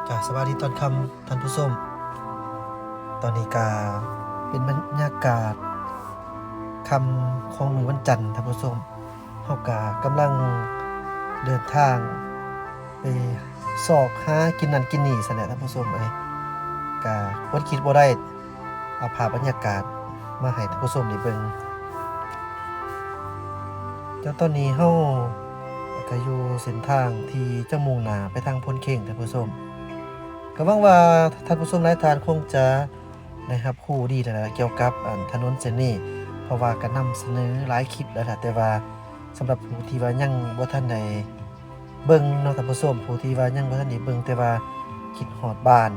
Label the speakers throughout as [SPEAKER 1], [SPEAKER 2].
[SPEAKER 1] สวัสดีตอนค่ำท่านผู้ชมตอนนี้ก็เป็นบรรยากาศค่ำของมื้อวันจันทร์ท่านผู้ชมเฮาก็กำลังเดินทางไปซอกหากินนั่นกินนี่ซั่นแหละท่านผู้ชมก็บ่คิดบ่ได้เอาภาพบรรยากาศมาให้ท่านผู้ชมได้เบิ่งแล้วตอนนี้เฮาก็อยู่เส้นทางที่จะมุ่งหน้าไปทางพลเข่งท่านผู้ชม ก็หวังว่าท่านผู้ชมหลายท่านคงจะได้รับรู้ดีแล้วล่ะเกี่ยวกับถนนเส้นนี้เพราะว่าก็นำเสนอหลายคลิปแล้วล่ะแต่ว่าสำหรับผู้ที่ว่ายังบ่ทันได้เบิ่งเนาะท่านผู้ชมผู้ที่ว่ายังบ่ทันได้เบิ่งแต่ว่าคิดฮอดบ้าน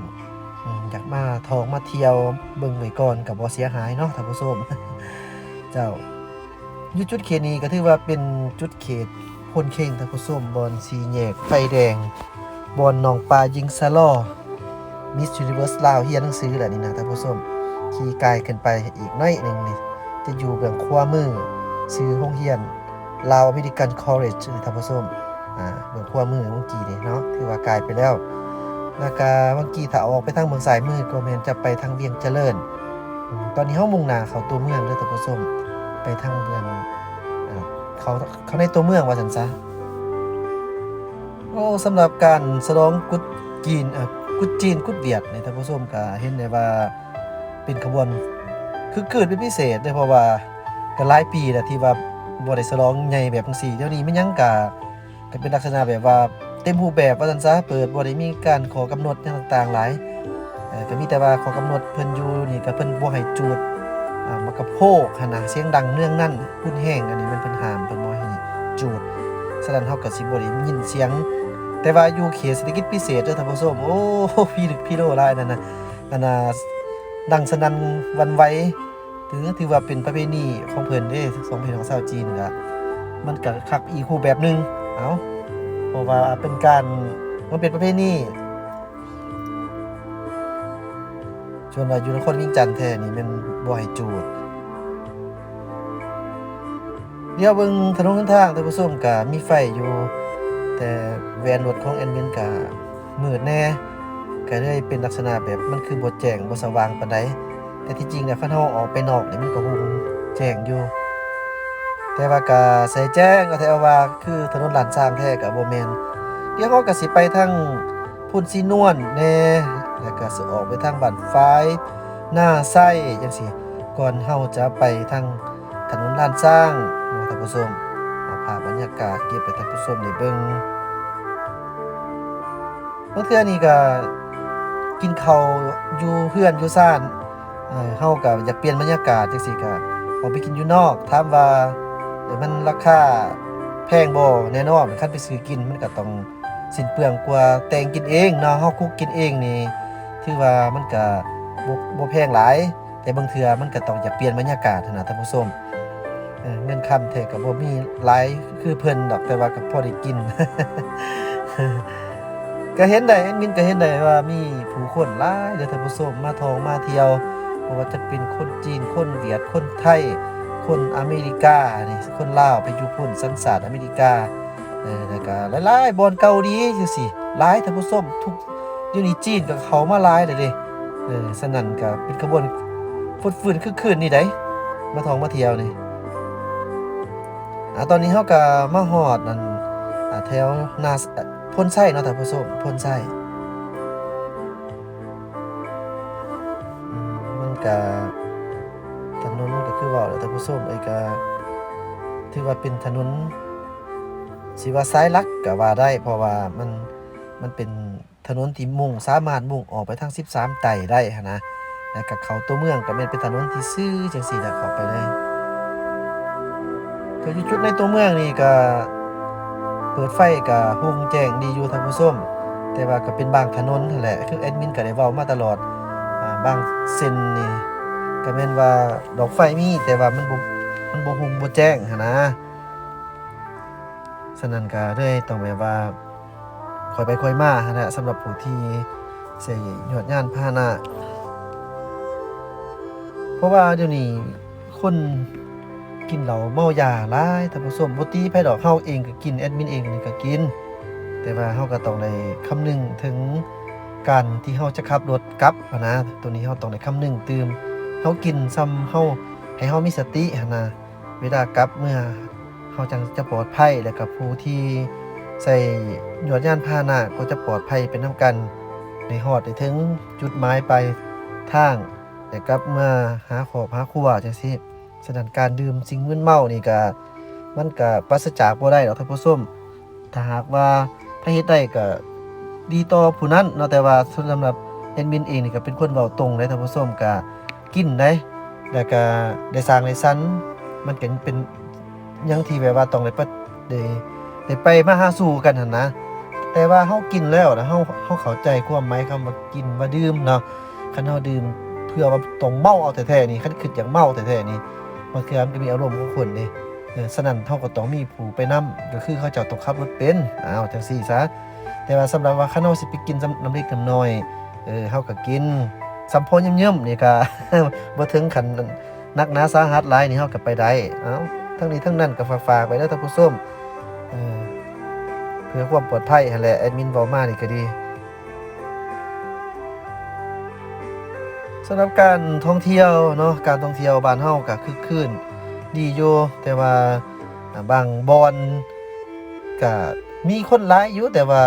[SPEAKER 1] อยากมาท่องมาเที่ยวเบิ่งไว้ก่อนก็บ่เสียหายเนาะท่านผู้ชม เจ้าอยู่จุดเขตนี้ก็ถือว่าเป็นจุดเขตพลเข่งท่านผู้ชมบอนสี่แยกไฟแดงบอนหนองปลายิงสะลอ Miss Universe ลาวเฮียนหนังสือแหละนี่นะท่านผู้ชมขี่ไกลขึ้นไปอีกน้อยหนึงนี่จะอยู่เบื้องขวามือชื่อโรงเรียนลาวอเมริกันคอลเลจท่านผู้ชมเบื้องขวามือเมื่อกี้นี่เนาะถือว่าไกลไปแล้วแล้วก็เมื่อกี้ถ้าออกไปทางเมืองซ้ายมือก็แม่นจะไปทางเวียงเจริญตอนนี้เฮามุ่งหน้าเข้าตัวเมืองเด้อท่านผู้ชมไปทางเมืองเขาในตัวเมืองว่าซั่นซะโอ้สำหรับการฉลองกุดจีนกุดจีนกุดเวียดนี่ท่านผู้ชมก็เห็นได้ว่าเป็นขบวนคือเกิดเป็นพิเศษเด้อเพราะว่าก็หลายปีแล้วที่ว่าบ่ได้ฉลองใหญ่แบบจังซี่เดี๋ยวนี้มันยังก็เป็นลักษณะแบบว่าเต็มรูปแบบว่าซั่นซะเปิดบ่ได้มีการขอกำหนดหยังต่างๆหลายก็มีแต่ว่าขอกำหนดเพิ่นอยู่นี่ก็เพิ่นบ่ให้จูดมากระโพกหันน่ะเสียงดังเนื่องนั่นพุ่นแห้งอันนี้มันเพิ่นห้ามเพิ่นบ่ให้จูดฉะนั้นเฮาก็สิบ่ได้ยินเสียงแต่ว่าอยู่เขตเศรษฐกิจพิเศษเด้อท่านผู้ชมโอ้พี่ลึกพี่โลหลายนั่นน่ะดังสนั่นหวั่นไหวถือว่าเป็นประเพณีของเพิ่นเด้ของประเพณีของชาวจีนก็มันก็คักอีกรูปแบบหนึงเพราะว่าเป็นการมันเป็นประเพณีส่วนว่าอยู่นครเวียงจันทน์แท้นี่แม่นบ่ให้จูดเดี๋ยวเบิ่งถนนหนทางท่านผู้ชมก็มีไฟอยู่แต่แวนรถของแอดมินก็มืดแน่ก็เลยเป็นลักษณะแบบมันคือบ่แจ้งบ่สว่างปานใดแต่ที่จริงแล้วคันเฮาออกไปนอกนี่มันก็คงแจ้งอยู่แต่ว่าก็ใส่แจ้งก็แท้ว่าคือถนนลาดสร้างแท้ก็บ่แม่นเดี๋ยวเฮาก็สิไปทางพุ่นสีนวลแน่แล้วก็สิออกไปทางบ้านฝายหน้าไส้จังซี่ก่อนเฮาจะไปทางถนนลาดสร้างท่านผู้ชมเอาภาพบรรยากาศเก็บไปท่านผู้ชมได้เบิ่งบางเทื่อนี่ก็กินข้าวอยู่เฮือนอยู่ซ่านเฮาก็อยากเปลี่ยนบรรยากาศจังซี่ก็ออกไปกินอยู่นอกถามว่ามันราคาแพงบ่แน่นอนคันไปซื้อกินมันก็ต้องสิ้นเปลืองกว่าแต่งกินเองเนาะเฮาคุกกินเองนี่ถือว่ามันก็บ่แพงหลายแต่บางเทื่อมันก็ต้องอยากเปลี่ยนบรรยากาศนะท่านผู้ชมเงินค่ำแท้ก็บ่มีหลายคือเพิ่นดอกแต่ว่าก็พอได้กิน ก็เห็นได้แอดมินก็เห็นได้ว่ามีผู้คนหลายเด้อท่านผู้ชมมาท่องมาเที่ยวบ่ว่าจะเป็นคนจีนคนเวียดคนไทยคนอเมริกานี่คนลาวไปอยู่พุ่นสัญชาติอเมริกาแล้วก็หลายๆบ่อนเกาหลีจังซี่หลายท่านผู้ชมทุกเดี๋ยวนี้จีนก็เข้ามาหลายเลยเด้ฉะนั้นก็เป็นขบวนฟุดฟื้นคึกคืนนี่ได้มาท่องมาเที่ยวนี่ตอนนี้เฮาก็มาฮอดนั่นแถวหน้าพ่นไส้เนาะท่านผู้ชมพ่นไส้มันก็ถนนก็คือเว้าแล้วท่านผู้ชมก็ถือว่าเป็นถนนสิว่าสายหลักก็ว่าได้เพราะว่ามันเป็นถนนที่สามารถมุ่งออกไปทาง13ไต่ได้หันนะแล้วก็เข้าตัวเมืองก็แม่นเป็นถนนที่ซื่อจังซี่แหละเข้าไปเลยก็อยู่จุดในตัวเมืองนี่ก็เปิดไฟก็โฮงแจ้งดีอยู่ท่านผู้ชมแต่ว่าก็เป็นบางถนนนั่นแหละคือแอดมินก็ได้เว้ามาตลอดบางเส้นนี่ก็แม่นว่าดอกไฟมีแต่ว่ามันบ่ฮู้บ่แจ้งหันนะฉะนั้นก็เลยต้องแบบว่าค่อยไปค่อยมาหันน่ะสำหรับผู้ที่ใช้ยอดยานพาหนะเพราะว่าเดี๋ยวนี้คนกินเหล้าเมายาหลายท่านผู้ชมบ่ตีไผดอกเฮาเองก็กินแอดมินเองนี่ก็กินแต่ว่าเฮาก็ต้องได้คำนึงถึง การที่เฮาจะขับรถกลับหั้นนะตัวนี้เฮาต้องได้คำนึงตื่มเฮากินซ้ำเฮาให้เฮามีสติหั้นนะเวลากลับเมื่อเฮาจังจะปลอดภัยแล้วก็ผู้ที่ใช้ยวดยานพาหนะก็จะปลอดภัยเป็นนํกันได้ฮอดได้ถึงจุดหมายปลายทางแต่กลับเมื่อหาครอบหาครัวจังซี่ฉะนั้นการดื่มสิ่งมึนเมานี่ก็มันก็ปราศจากบ่ได้ดอกท่านผู้ชมถ้าหากว่าถ้าเฮ็ดได้ก็ดีต่อผู้นั้นเนาะแต่ว่าสำหรับแอดมินเองนี่ก็เป็นคนเว้าตรงเลยท่านผู้ชมก็กินได้แล้วก็ได้สร้างได้สรรค์มันก็เป็นหยังที่แบบว่าต้องได้ไปมาหาสู่กันหั่นนะแต่ว่าเฮากินแล้วนะเฮาเข้าใจความหมายคำว่ากินว่าดื่มเนาะคันเฮาดื่มเพื่อว่าต้องเมาเอาแท้ๆนี่คันคิดอยากเมาแท้ๆนี่บางเทื่อมันก็มีอารมณ์ของคนเด้ฉะนั้นเฮาก็ต้องมีผู้ไปนำก็คือเขาเจ้าต้องขับรถเป็นจังซี่ซะแต่ว่าสำหรับว่าคันเฮาสิไปกินน้ำเล็กน้ำน้อยเฮาก็กินสำพอเยิ่มๆนี่ก็ บ่ถึงขั้นนักหนาสาหัสหลายนี่เฮาก็ไปได้ทั้งนี้ทั้งนั้นก็ฝากๆไว้เด้อท่านผู้ชมเพื่อความปลอดภัยหั่นแหละแอดมินเว้ามานี่ก็ดีสำหรับการท่องเที่ยวเนาะการท่องเที่ยวบ้านเฮาก็คึกคืนดีอยู่แต่ว่าบางบ่อนก็มีคนหลายอยู่แต่ว่า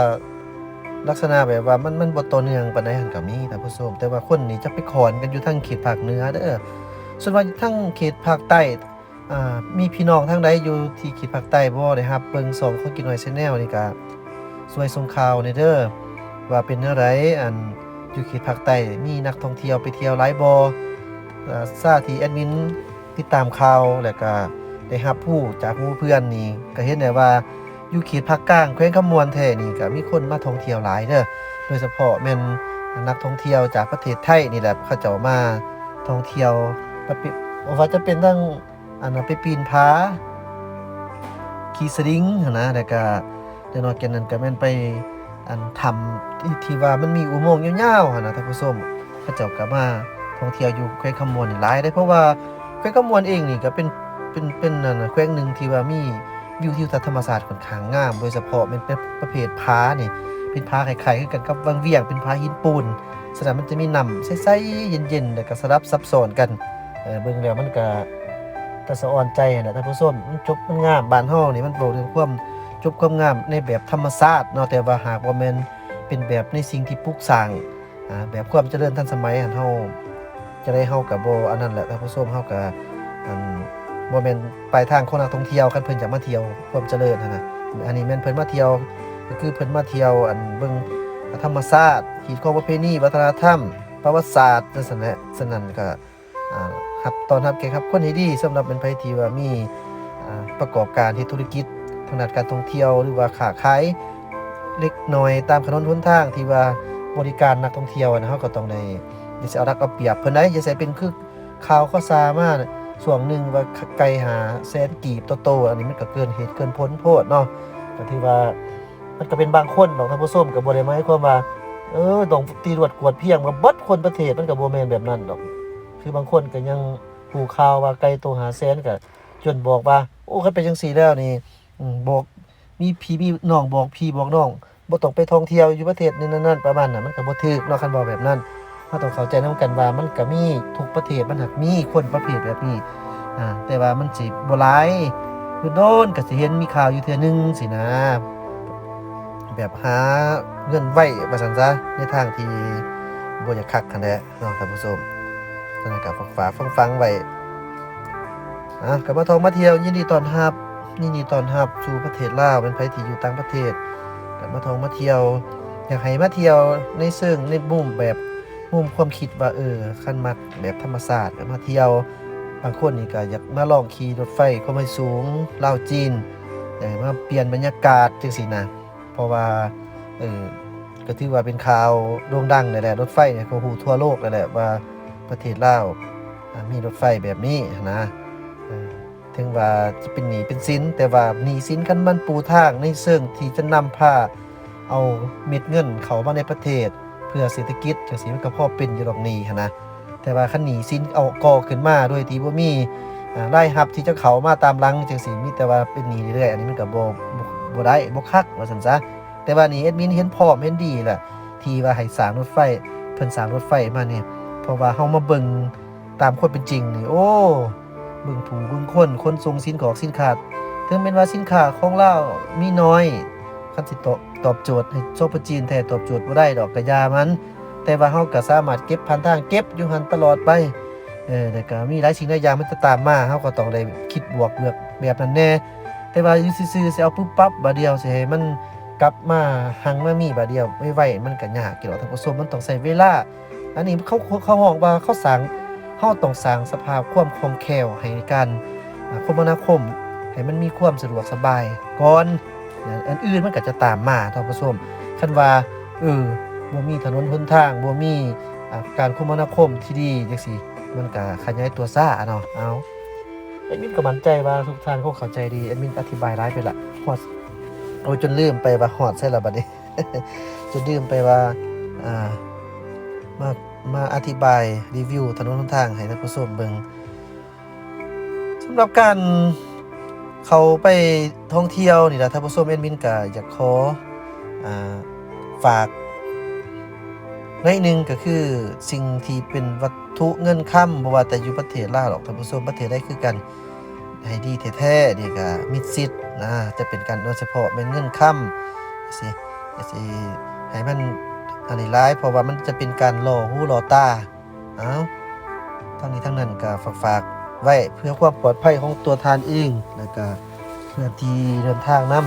[SPEAKER 1] ลักษณะแบบว่ามันบ่ต่อเนื่องปานใดหั่นก็มีท่านผู้ชมแต่ว่าคนนี่จะไปขอนกันอยู่ทางเขตภาคเหนือเด้อส่วนว่าทางเขตภาคใต้มีพี่น้องทางใดอยู่ที่เขตภาคใต้บ่ได้รับเบิ่งช่องคนกินน้อย Channel นี่ก็ช่วยส่งข่าวหน่อยเด้อว่าเป็นแนวใดอยู่เขตภาคใต้มีนักท่องเที่ยวไปเที่ยวหลายบ่ซาที่แอดมินติดตามข่าวแล้วก็ได้รับรู้จากหมู่เพื่อนนี่ก็เห็นได้ว่าอยู่เขตภาคกลางแขวงคำมวนแท้นี่ก็มีคนมาท่องเที่ยวหลายเด้อโดยเฉพาะแม่นนักท่องเที่ยวจากประเทศไทยนี่แหละเขาเจ้ามาท่องเที่ยวว่าจะเป็นทั้งไปปีนผาขี่สลิงหั้นนะแล้วก็อย่างน้อยแค่นั้นก็แม่นไปถ้ำที่ว่ามันมีอุโมงค์ยาวๆหั่นนะท่านผู้ชมเขาเจ้าก็มาท่องเที่ยวอยู่แขวงคำมวนนี่หลายเด้อเพราะว่าแขวงคำมวนเองนี่ก็เป็นแขวงหนึ่งที่ว่ามีวิวทิวทัศน์ธรรมชาติค่อนข้างงามโดยเฉพาะมันเป็นประเภทผานี่เป็นผาคล้ายๆคือกันกับวังเวียงเป็นผาหินปูนฉะนั้นมันจะมีน้ำใสๆเย็นๆแล้วก็สลับซับซ้อนกันเบิ่งแล้วมันก็ตาสะอ่อนใจนะท่านผู้ชมมันจบมันงามบ้านเฮานี่มันบ่ถึงความจบความงามในแบบธรรมชาติเนาะแต่ว่าหากว่าแม่นเป็นแบบในสิ่งที่ปลูกสร้างแบบความเจริญทันสมัยเฮาจะได้เฮาก็บ่อันนั้นแหละท่านผู้ชมเฮาก็บ่แม่นปลายทางของนักท่องเที่ยวคันเพิ่นอยากมาเที่ยวความเจริญนะอันนี้แม่นเพิ่นมาเที่ยวก็คือเพิ่นมาเที่ยวเบิ่งธรรมชาติขีดของประเพณีวัฒนธรรมประวัติศาสตร์จังซั่นแหละฉะนั้นก็รับต้อนรับแขกรับคนให้ดีสำหรับเป็นไผที่ว่ามีประกอบการที่ธุรกิจทางด้านการท่องเที่ยวหรือว่าค้าขายเล็กน้อยตามถนนหนทางที่ว่าบริการนักท่องเที่ยวนะเฮาก็ต้องได้อย่าสิเอารัดเอาเปรียบเพิ่นได้อย่าใส่เป็นคือข่าวข้าวสารมาช่วงหนึงว่าไก่หาแสนกีบโตๆอันนี้มันก็เกินเหตุเกินผลโพดเนาะก็ที่ว่ามันก็เป็นบางคนดอกท่านผู้ชมก็บ่ได้หมายความว่าต้องตีรวดกวดเพียงว่าเบิดคนประเทศมันก็บ่แม่นแบบนั้นดอกคือบางคนก็ยังฮู้ข่าวว่าไก่โตหาแสนก็จนบอกว่าโอ้คันเป็นจังซี่แล้วนี่บอกมีพี่มีน้องบอกพี่บอกน้องบ่ต้องไปท่องเที่ยวอยู่ประเทศนี้นั่นๆประมาณนั้นมันก็บ่ถูกเนาะคันเว้าแบบนั้นเราต้องเข้าใจนำกันว่ามันก็มีทุกประเทศมันหักมีคนประเภทแบบนี้แต่ว่ามันสิบ่หลายคือโดนก็สิเห็นมีข่าวอยู่เทื่อนึงสินะแบบหาเงินไว้ว่าซั่นซะในทางที่บ่อยากคักคั่นแหละเนาะท่านผู้ชมฉะนั้นก็ฝากฟังไว้ก็มาท่องมาเที่ยวยินดีต้อนรับสู่ประเทศลาวเป็นไผที่อยู่ต่างประเทศก็มาท่องมาเที่ยวอยากให้มาเที่ยวในเชิงในมุมแบบมุมความคิดว่าคันมักแบบธรรมชาติก็มาเที่ยวบางคนนี่ก็อยากมาลองขี่รถไฟความเร็วสูงลาวจีนอยากให้มาเปลี่ยนบรรยากาศจังซี่นะเพราะว่าก็ถือว่าเป็นข่าวโด่งดังนั่นแหละรถไฟเนี่ยเขาฮู้ทั่วโลกนั่นแหละว่าประเทศลาวมีรถไฟแบบนี้นะถึงว่าจะเป็นหนี้เป็นสินแต่ว่าหนี้สินคันมันปูทางในเชิงที่จะนำพาเอาเม็ดเงินเข้ามาในประเทศเพื่อเศรษฐกิจจังซี่มันก็พอเป็นอยู่ดอกหนี้หันนะแต่ว่าคันหนี้สินเอาก่อขึ้นมาโดยที่บ่มีรายรับที่จะเข้ามาตามหลังจังซี่มีแต่ว่าเป็นหนี้เรื่อยๆอันนี้มันก็บ่ได้บ่คักว่าซั่นซะแต่ว่านี่แอดมินเห็นพร้อมเห็นดีแหละท ที่ว่าให้สร้างรถไฟเพิ่นสร้างรถไฟมาเนี่ยเพราะว่าเฮามาเบิ่งตามความเป็นจริงนี่โอ้เบิ่งผู้เบิ่งคนส่งสินของสินค้าถึงแม้นว่าสินค้าของลาวมีน้อยคันสิตอบโจทย์ให้โซปจีนแท้ตอบโจทย์บ่ได้ดอกกะยามันแต่ว่าเฮาก็สามารถเก็บผ่านทางเก็บอยู่หั่นตลอดไปแต่ก็มีหลายสิ่งหลายอย่างมันจะตามมาเฮาก็ต้องได้คิดบวกแบบนั้นแน่แต่ว่าอยู่ซื่อๆสิเอาปุ๊บปั๊บบัดเดียวสิให้มันกลับมาหังมามีบัดเดียวไวๆมันก็ยากเกี่ยวกับท่านผู้ชมมันต้องใช้เวลาอันนี้เขาฮ้องว่าเขาสร้างเฮาต้องสร้างสภาพความคล่องแคล่วให้การคมนาคมให้มันมีความสะดวกสบายก่อนอันอื่นมันก็จะตามมาท่านผู้ชมคันว่าบ่มีถนนหนทางบ่มีการคมนาคมที่ดีจังซี่มันก็ขยายตัวช้าเนาะเอาแอดมินก็มั่นใจว่าทุกท่านคงเข้าใจดีแอดมินอธิบายหลายไปละฮอดโอ้จนลืมไปว่าฮอดใช่ละบัดนี้ จนลืมไปว่ามาอธิบายรีวิวถนนหนทางให้ท่านผู้ชมเบิ่งสำหรับการเข้าไปท่องเที่ยวนี่ล่ะท่านผู้ชมแอดมินก็อยากขอฝากในหนึ่งก็คือสิ่งที่เป็นวัตถุเงินค่ำบ่ว่าแต่อยู่ประเทศลาวหรอกท่านผู้ชมประเทศใดคือกันให้ดีแท้ๆนี่ก็มิดชิดนะจะเป็นการโดยเฉพาะแม่นเงินค่ำสิให้มันอันนี้หลายเพราะว่ามันจะเป็นการล่อหูล่อตาทั้งนี้ทั้งนั้นก็ฝากไว้เพื่อความปลอดภัยของตัวทานเองแล้วก็เพื่อที่เดินทางนำ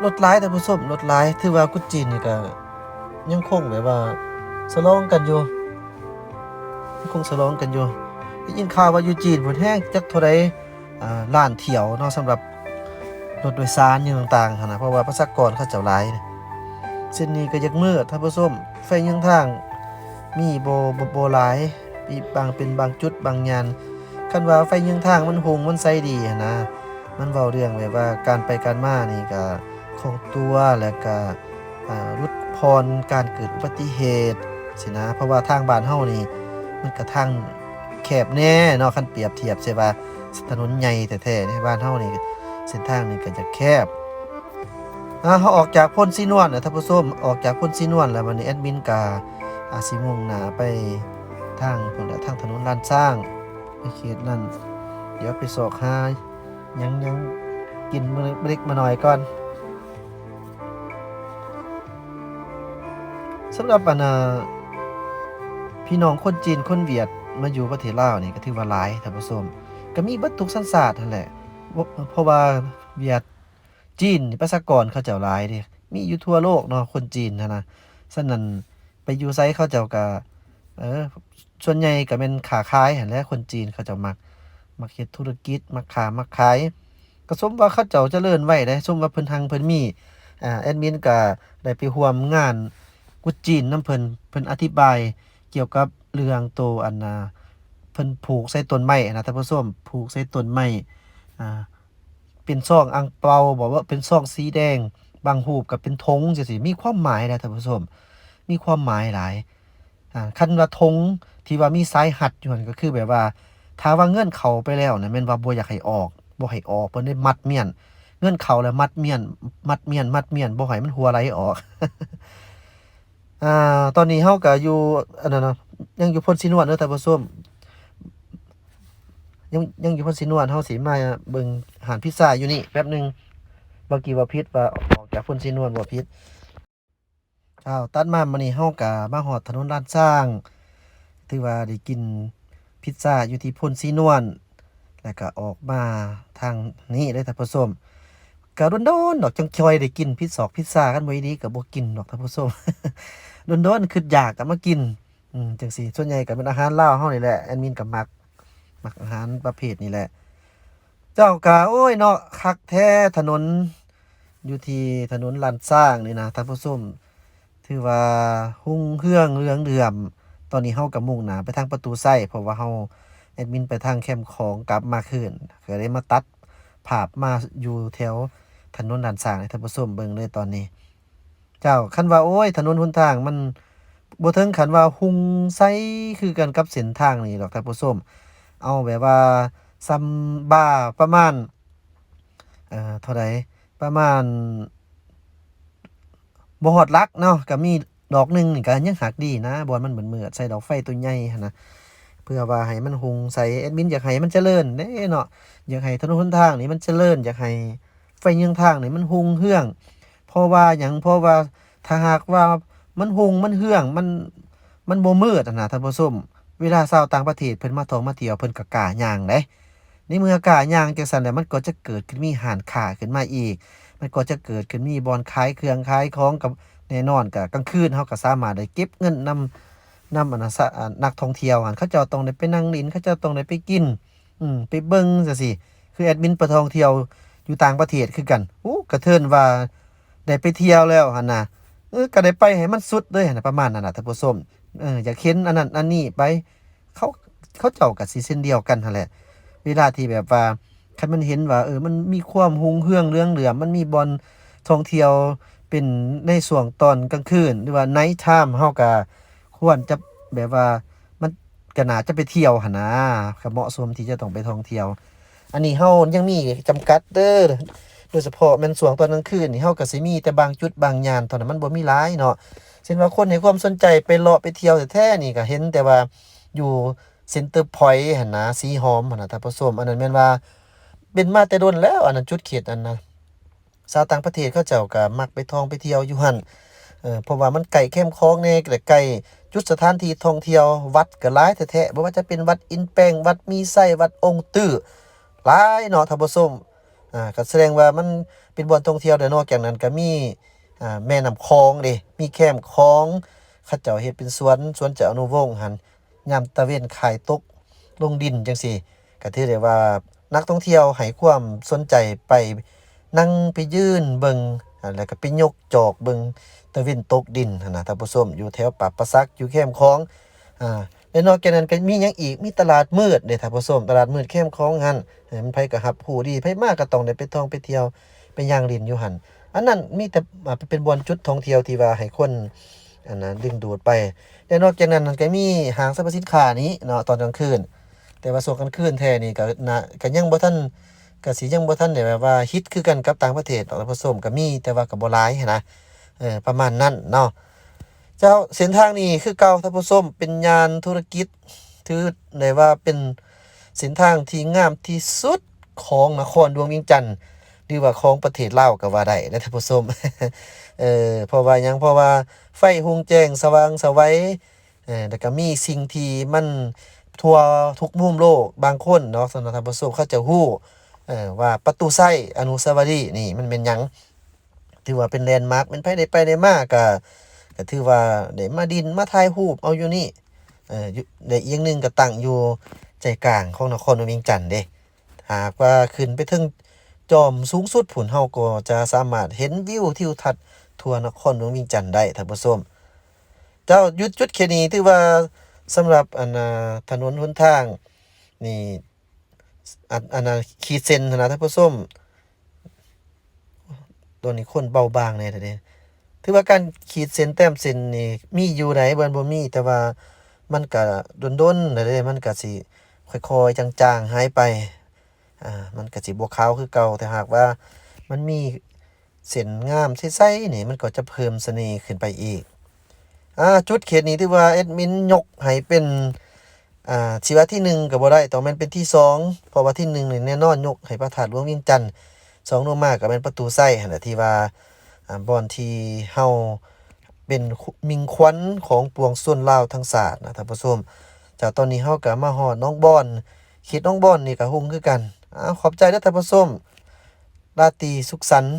[SPEAKER 1] รถหลายท่านผู้ชมรถหลายถือว่ากุจีนนี่ก็ยังคงแบบว่าสลองกันอยู่ยังคงสลองกันอยู่ได้ยินข่าวว่าอยู่จีนเพิ่นแฮงจักเท่าใดล้านเที่ยวเนาะสำหรับรถโดยสารอย่างต่างๆหั่นน่ะเพราะว่าประชากรเขาเจ้าหลายเส้นนี้ก็อยากมืดท่านผู้ชมไฟยังทางมีบ่หลายมีบางจุดบางยานคันว่าไฟยังทางมันหงมันใสดีหั่นนะมันเว้าเรื่องแบบว่าการไปการมานี่ก็คล่องตัวแล้วก็ลดพรการเกิดอุบัติเหตุสินะเพราะว่าทางบ้านเฮานี่มันก็ทางแคบแน่เนาะคันเปรียบเทียบใช่ว่าถนนใหญ่แท้ๆในบ้านเฮานี่เส้นทางนี่ก็จะแคบเฮาออกจากพ้นสีนวลน่ะท่านผู้ชมออกจากพ้นสีนวลแล้ววันนี้แอดมินก็สิมุ่งหน้าไปทางพุ่นละทางถนนลานสร้างในเขตนั้นเดี๋ยวไปสอกหายังกินมื้อเล็กมาหน่อยก่อนสำหรับพี่น้องคนจีนคนเวียดมาอยู่ประเทศลาวนี่ก็ถือว่าหลายท่านผู้ชมก็มีเบิดทุกสัญชาตินั่นแหละเพราะว่าเวียดจีนประชากรเขาเจ้าหลายเด้มีอยู่ทั่วโลกเนาะคนจีนนะฉะนั้นไปอยู่ไสเขาเจ้าก็ส่วนใหญ่ก็เป็นค้าขายหั่นแหละคนจีนเขาเจ้ามักเฮ็ดธุรกิจมักค้ามักขายก็สมว่าเขาเจ้าเจริญไว้เด้สมว่าเพิ่นมีแอดมินก็ได้ไปร่วมงานกุดจีนนำเพิ่นอธิบายเกี่ยวกับเรื่องโตเพิ่นผูกใส่ต้นไม้นะท่านผู้ชมผูกใส่ต้นไม้เป็นซองอั่งเปาบอกว่าเป็นซองสีแดงบางรูปก็เป็นธงจังซี่มีความหมายนะท่านผู้ชมมีความหมายหลายคันว่าธงที่ว่ามีสายหัดอยู่นั่นก็คือแบบว่าถ้าว่าเงินเข้าไปแล้วน่ะแม่นว่าบ่อยากให้ออกบ่ให้ออกเพิ่นได้มัดเมียนเงินเข้าแล้วมัดเมียนบ่ให้มันหัวไหลออก ตอนนี้เฮาก็อยู่อันนั้นน่ะยังอยู่พ้นสีนวลเด้อท่านผู้ชมยังอยู่พ้นสีนวลเฮาสิมาเบิ่งอาหารพิซซ่าอยู่นี่แป๊บหนึงเมื่อกี้ว่าผิดว่าออกจากพ้นสีนวลบ่ผิดตัดมามื้อนี้เฮาก็มาฮอดถนนลาดช้างถือว่าได้กินพิซซ่าอยู่ที่พ้นสีนวลแล้วก็ออกมาทางนี้เด้อท่านผู้ชมก็โดนๆดอกจังค่อยได้กินพิซซ่ากันบ่ดีก็บ่กินดอกท่านผู้ชม โดนๆคิดอยากก็มากินจังซี่ส่วนใหญ่ก็เป็นอาหารลาวเฮานี่แหละแอดมินก็มักอาหารประเภทนี้แหละเจ้าก็โอ้ยเนาะคักแท้ถนนอยู่ที่ถนนลานสร้างนี่นะท่านผู้ชมถือว่ารุ่งเรืองเรืองเรืองตอนนี้เฮาก็มุ่งหน้าไปทางประตูไส้เพราะว่าเฮาแอดมินไปทางแคมป์ของกลับมาคืนก็เลยมาตัดภาพมาอยู่แถวถนนลานสร้างให้ท่านผู้ชมเบิ่งเลยตอนนี้เจ้าคันว่าโอ้ยถนนหนทางมันบ่ถึงขั้นว่าหุ่งไสคือกันกับเส้นทางนี่ดอกท่านผู้ชมเอาแบบว่า ซ้ำบ่าประมาณเท่าใดประมาณบ่ฮอดลักเนาะก็มีดอกหนึงนี่ก็ยังหักดีนะบ่มันเหมือนๆใส่ดอกไฟตัวใหญ่หันนะเพื่อว่าให้มันหุงใส่แอดมินอยากให้มันเจริญเด้เนาะอยากให้ถนนหนทางนี่มันเจริญอยากให้ไฟยังทางนี่มันหุงเฮืองเพราะว่าหยังเพราะว่าถ้าหากว่ามันหุงมันเฮืองมันบ่มืดอะนะท่านผู้ชมเวลาชาวต่างประเทศเพิ่นมาท่องมาเที่ยวเพิ่นก็กล้าย่างเด้ในเมื่อกล้าย่างจังซั่นแล้วมันก็จะเกิดขึ้นมีร้านค้าขึ้นมาอีก มันก็จะเกิดขึ้นมีบอนขายเครื่องขายของกับแน่นอนก็กลางคืนเฮาก็สามารถได้เก็บเงินนำอันน่ะนักท่องเที่ยวหั้นเขาเจ้าต้องได้ไปนั่งลิ้นเขาเจ้าต้องได้ไปกินไปเบิ่งจั่งซี้คือแอดมินไปท่องเที่ยวอยู่ต่างประเทศคือกันโอ้กระเทินว่าได้ไปเที่ยวแล้วหั่นน่ะก็ได้ไปให้มันสุดเลยหั่นน่ะประมาณนั้นน่ะท่านผู้ชมอยากเห็นอันนั้นอันนี้ไปเขาเขาเจ้าก็สิเช่นเดียวกันหั่นแหละเวลาที่แบบว่า คันมันเห็นว่ามันมีความรุงเรืองเรื่องเหลือมมันมีบ่อนท่องเที่ยวเป็นในช่วงตอนกลางคืนหรือว่า night time เฮาก็ควรจะแบบว่ามันก็น่าจะไปเที่ยวหั้นนะก็เหมาะสมที่จะต้องไปท่องเที่ยวอันนี้เฮายังมีจำกัดเด้อโดยเฉพาะแม่นช่วงตอนกลางคืนนี่เฮาก็สิมีแต่บางจุดบางย่านเท่านั้นมันบ่มีหลายเนาะเช่นว่าคนให้ความสนใจไปเลาะไปเที่ยวแท้ๆนี่ก็เห็นแต่ว่าอยู่เซ็นเตอร์พอยต์หั่นนะสีหอมหั่นน่ะท่านผู้ชมอันนั้นแม่นว่า เป็นมาแต่โดนแล้วอันนั้นจุดเขตอันนะชาวต่างประเทศเขาเจ้าก็มักไปท่องไปเที่ยวอยู่หั่นเพราะว่ามันใกล้แคมป์คลองแหน่และใกล้จุดสถานที่ท่องเที่ยววัดก็หลายแท้ๆบ่ว่าจะเป็นวัดอินแปงวัดมีไส้วัดองค์ตื้อหลายเนาะท่านผู้ชมก็แสดงว่ามันเป็นบ่อนท่องเที่ยวแล้วนอกจากนั้นก็มีแม่น้ำคลองเด้มีแคมป์คลองเขาเจ้าเฮ็ดเป็นสวนเจ้าอนุวงศ์หั่นยามตะเวนขายตกลงดินจังซี่ก็ถือได้ว่า นักท่องเที่ยวให้ความสนใจไปนั่งไปยืนเบิงแล้วก็ไปยกจอกเบิงตะเวนตกดินหั้นน่ะท่านผู้ชมอยู่แถวปากปะซักอยู่แคมป์คลองและนอกจากนั้นก็มีหยังอีกมีตลาดมืดเด้ท่านผู้ชมตลาดมืดแคมป์คลองหั่นมันไผก็รับรู้ดีไผมาก็ต้องได้ไปท่องไปเที่ยวไปย่างลิ้นอยู่หั่นอันนั้นมีแต่เป็นบ่อนจุดท่องเที่ยวที่ว่าให้คนอันนั้นดึงดูดไปและนอกจากนั้นก็มีห้างสรรพสินค้านี้เนาะตอนกลางคืน แต่ว่าช่วงกลางคืนแท้นี่ก็ยังบ่ทันก็สิยังบ่ทันได้แบบว่าฮิตคือกันกับต่างประเทศดอกผสมก็มีแต่ว่าก็บ่หลายหั้นนะประมาณนั้นเนาะเจ้าเส้นทางนี้คือเก่าท่านผู้ชมเป็นย่านธุรกิจถือได้ว่าเป็นเส้นทางที่งามที่สุดของนครหลวงเวียงจันทน์หรือว่าของประเทศลาวก็ว่าได้นะท่านผู้ชมเพราะว่าหยังเพราะว่าไฟรุงแจ้งสว่างไสวแล้วก็มีสิ่งที่มัน ทั่วทุกมุมโลกบางคนเนาะสำหรับท่านผู้ชมเขาจะฮู้ว่าประตูไส้อนุสาวรีย์นี่มันเป็นหยังถือว่าเป็นแลนด์มาร์คเป็นไผได้ไปได้มาก็ถือว่าได้มาดินมาถ่ายรูปเอาอยู่นี่อยู่ได้อีกอย่างหนึงก็ตั้งอยู่ใจกลางของนครเวียงจันทน์เด้หากว่าขึ้นไปถึงจอมสูงสุดพู้นเฮาก็จะสามารถเห็นวิวทิวทัศน์ทั่วนครหลวงเวียงจันทน์ได้ท่านผู้ชมเจ้าหยุดจุดแค่นี้ถือว่า สำหรับถนนหนทางนี่ขีดเส้นนะท่านผู้ชมตัวนี้คนเบาบางแน่เด้ถือว่าการขีดเส้นแต้มเส้นนี่มีอยู่ไหนบ่มีแต่ว่ามันก็ดนๆเด้มันก็สิค่อยๆจางๆหายไปมันก็สิบ่ขาวคือเก่าแต่หากว่ามันมีเส้นงามใสๆนี่มันก็จะเพิ่มเสน่ห์ขึ้นไปอีกจุดเขตนี้ที่ว่าแอดมินยกให้เป็นสิว่าที่1ก็บ่ได้ต้องแม่นเป็นที่2เพราะว่าที่1นี่แน่นอนยกให้พระธาตุหลวงเวียงจันทน์2ลงมาก็แม่นประตูไส้หั่นน่ะที่ว่าบ่อนที่เฮาเป็นมิงขวัญของปวงชนลาวทั้งชาตินะท่านผู้ชมจากตอนนี้เฮาก็มาฮอดน้องบอนเขตน้องบอนนี่ก็ฮุงคือกันขอบใจเด้อท่านผู้ชมราตรีสุขสันต์